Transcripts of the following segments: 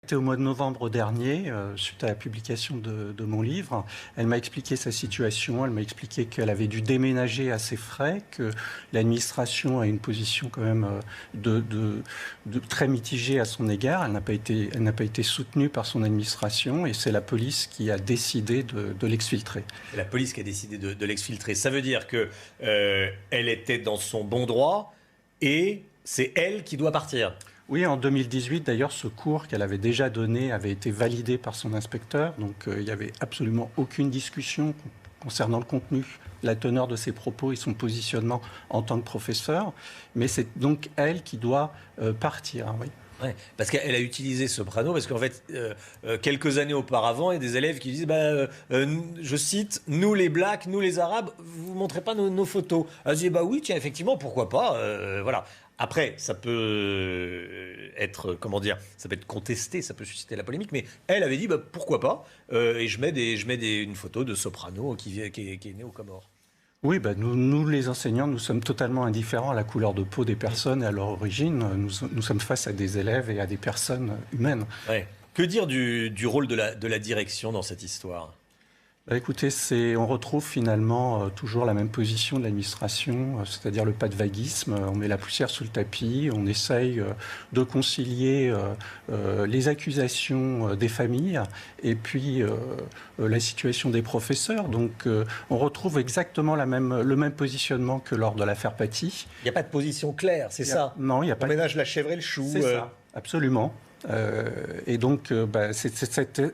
C'était au mois de novembre dernier, suite à la publication de mon livre. Elle m'a expliqué sa situation, elle m'a expliqué qu'elle avait dû déménager à ses frais, que l'administration a une position quand même de très mitigée à son égard. Elle n'a pas été soutenue par son administration et c'est la police qui a décidé de l'exfiltrer. La police qui a décidé de l'exfiltrer. Ça veut dire que elle était dans son bon droit et c'est elle qui doit partir. Oui, en 2018, d'ailleurs, ce cours qu'elle avait déjà donné avait été validé par son inspecteur. Donc, il n'y avait absolument aucune discussion concernant le contenu, la teneur de ses propos et son positionnement en tant que professeur. Mais c'est donc elle qui doit partir, oui. Ouais, parce qu'elle a utilisé Soprano, parce qu'en fait, quelques années auparavant, il y a des élèves qui disent, je cite, « Nous les Blacks, nous les Arabes, vous ne montrez pas nos photos ». Elle dit, oui, tiens, effectivement, pourquoi pas, voilà. Après, ça peut être, ça peut être contesté, ça peut susciter la polémique, mais elle avait dit, pourquoi pas, et je mets une photo de Soprano qui est né aux Comores. Oui, nous, les enseignants, nous sommes totalement indifférents à la couleur de peau des personnes et à leur origine. Nous sommes face à des élèves et à des personnes humaines. Ouais. Que dire du rôle de la direction dans cette histoire ? Écoutez, on retrouve finalement toujours la même position de l'administration, c'est-à-dire le pas de vaguisme. On met la poussière sous le tapis, on essaye de concilier les accusations des familles et puis la situation des professeurs. Donc on retrouve exactement le même positionnement que lors de l'affaire Paty. Il n'y a pas de position claire, c'est ça ? Non, il n'y a pas. On ménage la chèvre et le chou. C'est ça, absolument. Et donc, c'est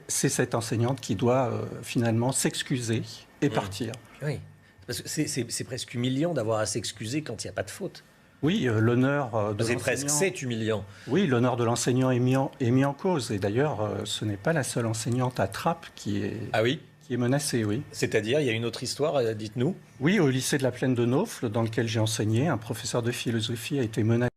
cette enseignante qui doit finalement s'excuser et partir. Oui, parce que c'est presque humiliant d'avoir à s'excuser quand il n'y a pas de faute. Oui, l'honneur de l'enseignant... C'est humiliant. Oui, l'honneur de l'enseignant est mis en cause. Et d'ailleurs, ce n'est pas la seule enseignante à Trappes qui est... Ah oui ? Qui est menacée, oui. C'est-à-dire, il y a une autre histoire, dites-nous. Oui, au lycée de la Plaine de Naufle, dans lequel j'ai enseigné, un professeur de philosophie a été menacé